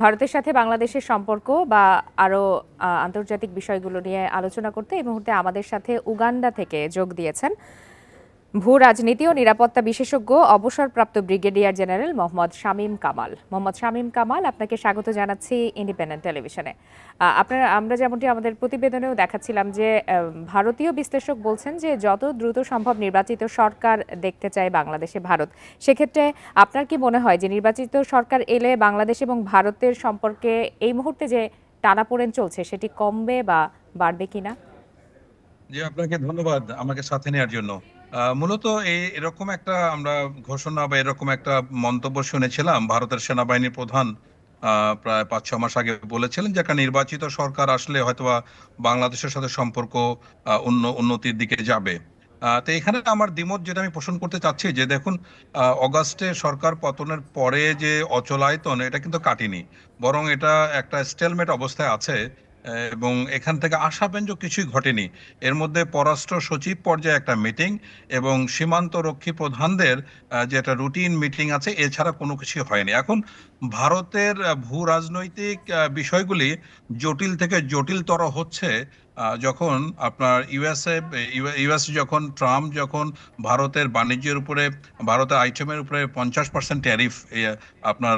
ভারতের সাথে বাংলাদেশের সম্পর্ক বা আরো আন্তর্জাতিক বিষয়গুলো নিয়ে আলোচনা করতে এই মুহূর্তে আমাদের সাথে উগান্ডা থেকে যোগ দিয়েছেন ভূ রাজনীতি ও নিরাপত্তা বিশেষজ্ঞ অবসরপ্রাপ্ত ব্রিগেডিয়ার জেনারেল মোহাম্মদ শামীম কামাল। মোহাম্মদ শামীম কামাল, আপনাকে স্বাগত জানাচ্ছি ইন্ডিপেন্ডেন্ট টেলিভিশনে। আমরা যেমনটি আমাদের প্রতিবেদনেও দেখাচ্ছিলাম যে ভারতীয় বিশ্লেষক বলছেন যে যত দ্রুত সম্ভব নির্বাচিত সরকার দেখতে চায় বাংলাদেশে ভারত। সেক্ষেত্রে আপনার কি মনে হয় যে নির্বাচিত সরকার এলে বাংলাদেশ এবং ভারতের সম্পর্কে এই মুহূর্তে যে টানাপোড়েন চলছে সেটি কমবে বা বাড়বে কিনা? জি, আপনাকে ধন্যবাদ আমাকে সাথে নেওয়ার জন্য। মূলত এরকম একটা আমরা ঘোষণা বা এরকম একটা মন্তব্য শুনেছিলাম। ভারতের সেনাবাহিনীর প্রধান প্রায় 5-6 মাস আগে বলেছিলেন যে একটা নির্বাচিত সরকার আসলে হয়তোবা বাংলাদেশের সাথে সম্পর্ক উন্নতির দিকে যাবে। তো এখানে আমার দ্বিমত যেটা আমি পোষণ করতে চাচ্ছি যে দেখুন, অগাস্টে সরকার পতনের পরে যে অচলায়তন এটা কিন্তু কাটেনি, বরং এটা একটা স্টেলমেট অবস্থায় আছে। এবং এখান থেকে আশাব্যঞ্জক কিছুই ঘটেনি। এর মধ্যে পররাষ্ট্র সচিব পর্যায়ে একটা মিটিং এবং সীমান্ত রক্ষী প্রধানদের যে একটা রুটিন মিটিং আছে, এছাড়া কোনো কিছু হয়নি। এখন ভারতের ভূ রাজনৈতিক বিষয়গুলি জটিল থেকে জটিলতর হচ্ছে যখন আপনার ইউএস যখন ট্রাম্প যখন ভারতের বাণিজ্যের উপরে, ভারতের আইটেমের উপরে 50% ট্যারিফ আপনার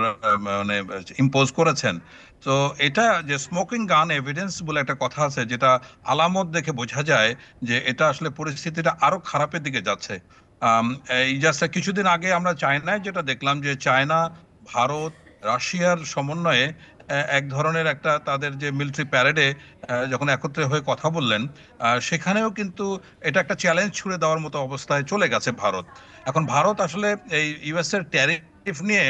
মানে ইম্পোজ করেছেন। তো এটা যে স্মোকিং গান এভিডেন্স বলে একটা কথা আছে, যেটা আলামত দেখে বোঝা যায় যে এটা আসলে পরিস্থিতিটা আরো খারাপের দিকে যাচ্ছে। আম, এই জাস্ট কিছুদিন আগে আমরা চায়নায় যেটা দেখলাম যে চায়না, ভারত, রাশিয়ার সমন্বয়ে এক ধরনের একটা তাদের যে মিলিটারি প্যারেডে যখন একত্রে হয়ে কথা বললেন, সেখানেও কিন্তু এটা একটা চ্যালেঞ্জ ছুড়ে দেওয়ার মতো অবস্থায় চলে গেছে ভারত। এখন ভারত আসলে এই ইউএস এর ট্যারিফ নিয়ে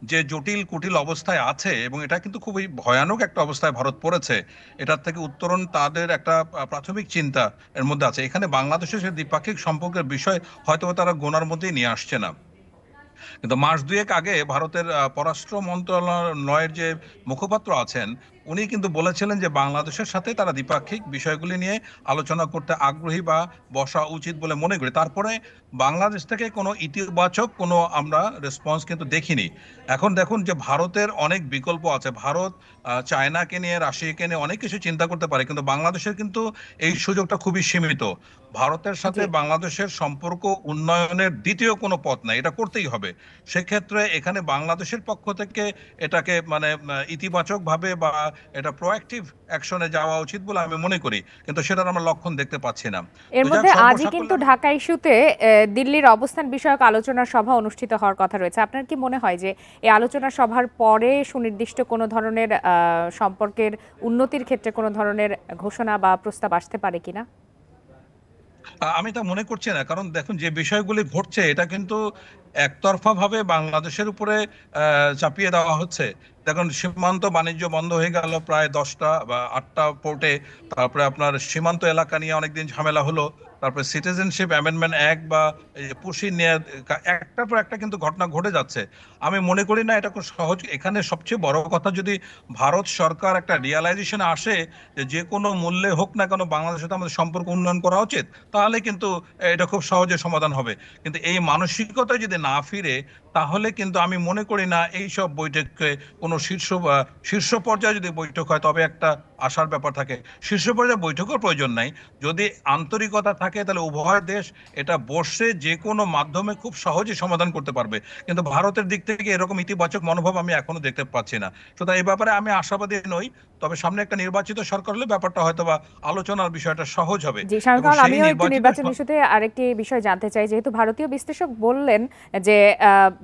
যে জটিল কুটিল অবস্থায় আছে, এবং এটা কিন্তু খুবই ভয়ানক একটা অবস্থায় ভারত পড়েছে। এটার থেকে উত্তরণ তাদের একটা প্রাথমিক চিন্তা এর মধ্যে আছে। এখানে বাংলাদেশের যে দ্বিপাক্ষিক সম্পর্কের বিষয় হয়তো তারা গোনার মধ্যেই নিয়ে আসছে না। কিন্তু মাস দুয়েক আগে ভারতের পররাষ্ট্র মন্ত্রণালয়ের যে মুখপাত্র আছেন, উনি কিন্তু বলেছিলেন যে বাংলাদেশের সাথে তারা দ্বিপাক্ষিক বিষয়গুলি নিয়ে আলোচনা করতে আগ্রহী বা বসা উচিত বলে মনে করি। তারপরে বাংলাদেশ থেকে কোনো ইতিবাচক কোনো আমরা রেসপন্স কিন্তু দেখিনি। এখন দেখুন যে ভারতের অনেক বিকল্প আছে। ভারত চায়নাকে নিয়ে, রাশিয়াকে নিয়ে অনেক কিছু চিন্তা করতে পারে, কিন্তু বাংলাদেশের কিন্তু এই সুযোগটা খুবই সীমিত। ভারতের সাথে জি। বাংলাদেশের সম্পর্ক উন্নয়নের দ্বিতীয় কোনো পথ নাই, এটা করতেই হবে। সেক্ষেত্রে এখানে বাংলাদেশের পক্ষ থেকে এটাকে মানে ইতিবাচক ভাবে বা এটা প্রোঅ্যাক্টিভ অ্যাকশনে যাওয়া উচিত বলে আমি মনে করি, কিন্তু সেটার আমরা লক্ষণ দেখতে পাচ্ছি না। এর তো যাক, মধ্যে আজই সর্বসাকুল্যে কিন্তু ঢাকা ইস্যুতে দিল্লির অবস্থান বিষয়ক আলোচনা সভা অনুষ্ঠিত হওয়ার কথা রয়েছে। আপনার কি মনে হয় যে এই আলোচনা সভার পরে সুনির্দিষ্ট কোনো ধরনের সম্পর্কের উন্নতির ক্ষেত্রে কোনো ধরনের ঘোষণা বা প্রস্তাব আসতে পারে কিনা? আমি তা মনে করছি না, কারণ দেখুন যে বিষয়গুলি ঘটছে এটা কিন্তু একতরফা ভাবে বাংলাদেশের উপরে চাপিয়ে দেওয়া হচ্ছে। দেখুন, সীমান্ত বাণিজ্য বন্ধ হয়ে গেল প্রায় 10টা বা 8টা পোর্টে। তারপরে আপনার সীমান্ত এলাকা নিয়ে অনেকদিন ঝামেলা হলো। তারপরে সিটিজেনশিপ অ্যামেন্ডমেন্ট অ্যাক্ট বা পুষি নিয়ে একটার পর একটা কিন্তু ঘটনা ঘটে যাচ্ছে। আমি মনে করি না এটা খুব সহজ। এখানে সবচেয়ে বড় কথা, যদি ভারত সরকার একটা রিয়ালাইজেশনে আসে যে যে কোনো মূল্যে হোক না কেন বাংলাদেশের সাথে আমাদের সম্পর্ক উন্নয়ন করা উচিত, তাহলে কিন্তু এটা খুব সহজে সমাধান হবে। কিন্তু এই মানসিকতা যদি না ফিরে, তাহলে কিন্তু আমি মনে করি না এই সব বৈঠকে কোনো শীর্ষ পর্যায়ে যদি বৈঠক হয় তবে একটা আশার ব্যাপার থাকে। শীর্ষ পর্যায়ে বৈঠকের প্রয়োজন নাই। যদি আন্তরিকতা থাকে তাহলে উভয় দেশ এটা বসে যে কোনো মাধ্যমে খুব সহজে সমাধান করতে পারবে। কিন্তু ভারতের দিক থেকে এরকম ইতিবাচক মনোভাব আমি এখনো দেখতে পাচ্ছি না। সুতরাং এই ব্যাপারে আমি আশাবাদী নই। তবে সামনে একটা নির্বাচিত সরকার হলে ব্যাপারটা হয়তোবা আলোচনার বিষয়টা সহজ হবে। জি, শামীম এবং কামাল, সেই আমিও একটু নির্বাচিত নির্বাচন ইস্যুতে আরেকটি বিষয় জানতে চাই। যেহেতু ভারতীয় বিশ্লেষক বললেন যে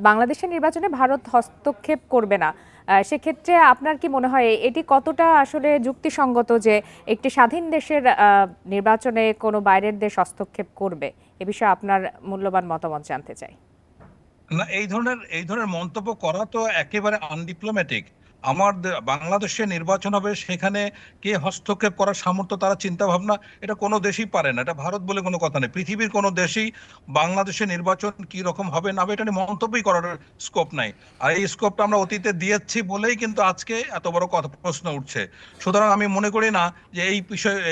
বাংলাদেশের নির্বাচনে ভারত হস্তক্ষেপ করবে না, সেক্ষেত্রে আপনার কি মনে হয় এটি কতটা আসলে যুক্তিসঙ্গত যে একটি স্বাধীন দেশের নির্বাচনে কোনো বাইরের দেশ হস্তক্ষেপ করবে? এ বিষয়ে আপনার মূল্যবান মতামত জানতে চাই। না, এই ধরনের মন্তব্য করা তো একেবারে আনডিপ্লোম্যাটিক। বাংলাদেশে নির্বাচন হবে, সেখানে কে হস্তক্ষেপ করার সামর্থ্য তারা চিন্তা ভাবনা, এটা কোনো দেশই পারে না। এটা ভারত বলে কোনো কথা নেই। পৃথিবীর কোনো দেশই বাংলাদেশের নির্বাচন কি রকম হবে না হবে এটা নিয়ে মন্তব্যই করার স্কোপ নাই। আর এই স্কোপটা আমরা অতীতে দিয়েছি বলেই কিন্তু আজকে এত বড় কথা প্রশ্ন উঠছে। সুতরাং আমি মনে করি না যে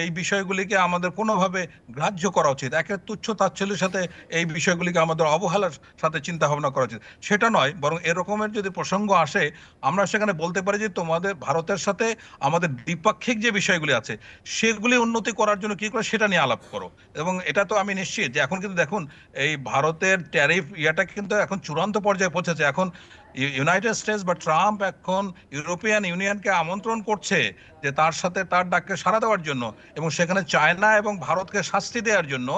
এই বিষয়গুলিকে আমাদের কোনোভাবে গ্রাহ্য করা উচিত। একে তুচ্ছ তাচ্ছিল্যের সাথে এই বিষয়গুলিকে আমাদের অবহেলার সাথে চিন্তা ভাবনা করা উচিত সেটা নয়, বরং এরকমের যদি প্রসঙ্গ আসে আমরা সেখানে বলতে পারি যে তোমাদের ভারতের সাথে আমাদের দ্বিপাক্ষিক যে বিষয়গুলি আছে সেগুলি উন্নতি করার জন্য কি করে সেটা নিয়ে আলাপ করো। এবং এটা তো আমি নিশ্চিত যে এখন কিন্তু দেখুন এই ভারতের ট্যারিফ ইয়াটা কিন্তু এখন চূড়ান্ত পর্যায়ে পৌঁছেছে। এখন ইউনাইটেড স্টেটস বা ট্রাম্প এখন ইউরোপিয়ান ইউনিয়নকে আমন্ত্রণ করছে যে তার সাথে তার ডাককে সাড়া দেওয়ার জন্য, এবং সেখানে চায়না এবং ভারতকে শাস্তি দেওয়ার জন্য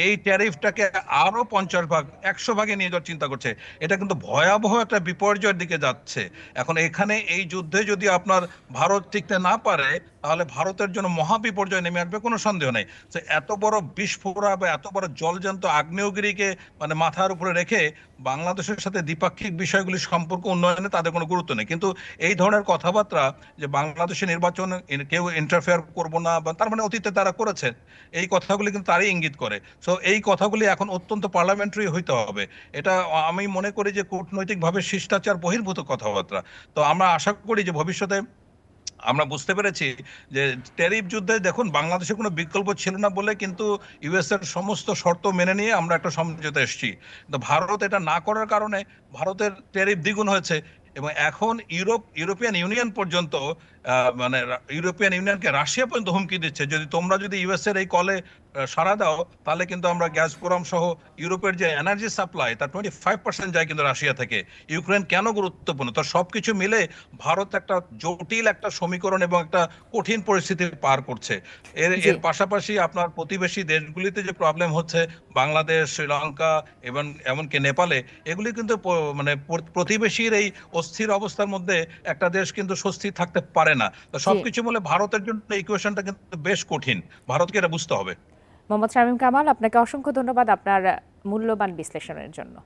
এই ট্যারিফটাকে আরো 50 ভাগ 100 ভাগে নিয়ে যাওয়ার চিন্তা করছে। এটা কিন্তু ভয়াবহ একটা বিপর্যয়ের দিকে যাচ্ছে। এখন এখানে এই যুদ্ধে যদি আপনার ভারত টিকতে না পারে তাহলে ভারতের জন্য মহা বিপর্যয় নেমে আসবে, কোনো সন্দেহ নেই। তো এত বড় বিস্ফোরা বা এত বড় জলজ্যান্ত আগ্নেয়গিরিকে মানে মাথার উপরে রেখে বাংলাদেশের সাথে দ্বিপাক্ষিক বিষয়গুলি সম্পর্ক উন্নয়নে তাদের কোনো গুরুত্ব নেই। কিন্তু এই ধরনের কথাবার্তা যে বাংলাদেশের নির্বাচন কেউ ইন্টারফেয়ার করব না, বা তার মানে অতীতে তারা করেছে, এই কথাগুলি কিন্তু তারই ইঙ্গিত করে। সো এই কথাগুলি এখন অত্যন্ত পার্লামেন্টারি হইতে হবে। এটা আমি মনে করি যে কূটনৈতিকভাবে শিষ্টাচার বহির্ভূত কথাবার্তা। তো আমরা আশা করি যে ভবিষ্যতে আমরা বুঝতে পেরেছি যে ট্যারিফ যুদ্ধে দেখুন বাংলাদেশের কোনো বিকল্প ছিল না বলে কিন্তু ইউএস এর সমস্ত শর্ত মেনে নিয়ে আমরা একটা সমঝোতা এসেছি। কিন্তু ভারত এটা না করার কারণে ভারতের ট্যারিফ দ্বিগুণ হয়েছে। এবং এখন ইউরোপিয়ান ইউনিয়ন পর্যন্ত মানে ইউরোপিয়ান ইউনিয়নকে রাশিয়া পর্যন্ত হুমকি দিচ্ছে, যদি তোমরা যদি ইউএস এর এই কলে সাড়া দাও তাহলে কিন্তু আমরা গ্যাসপ্রম সহ ইউরোপের যে এনার্জি সাপ্লাই তার 25% যায় কিন্তু রাশিয়া থেকে। ইউক্রেন কেন গুরুত্বপূর্ণ, তো সবকিছু মিলে ভারত একটা জটিল একটা সমীকরণ এবং একটা কঠিন পরিস্থিতি পার করছে। এর জি। এর পাশাপাশি আপনার প্রতিবেশী দেশগুলিতে যে প্রবলেম হচ্ছে, বাংলাদেশ, শ্রীলঙ্কা এবং এমনকি নেপালে, এগুলি কিন্তু মানে প্রতিবেশীর এই অস্থির অবস্থার মধ্যে একটা দেশ কিন্তু স্বস্তি থাকতে পারে না। তো জি, সবকিছু মিলে ভারতের জন্য ইকুয়েশনটা কিন্তু বেশ কঠিন, ভারতকে এটা বুঝতে হবে। মোহাম্মদ শামীম কামাল, আপনাকে অসংখ্য ধন্যবাদ আপনার মূল্যবান বিশ্লেষণের জন্য।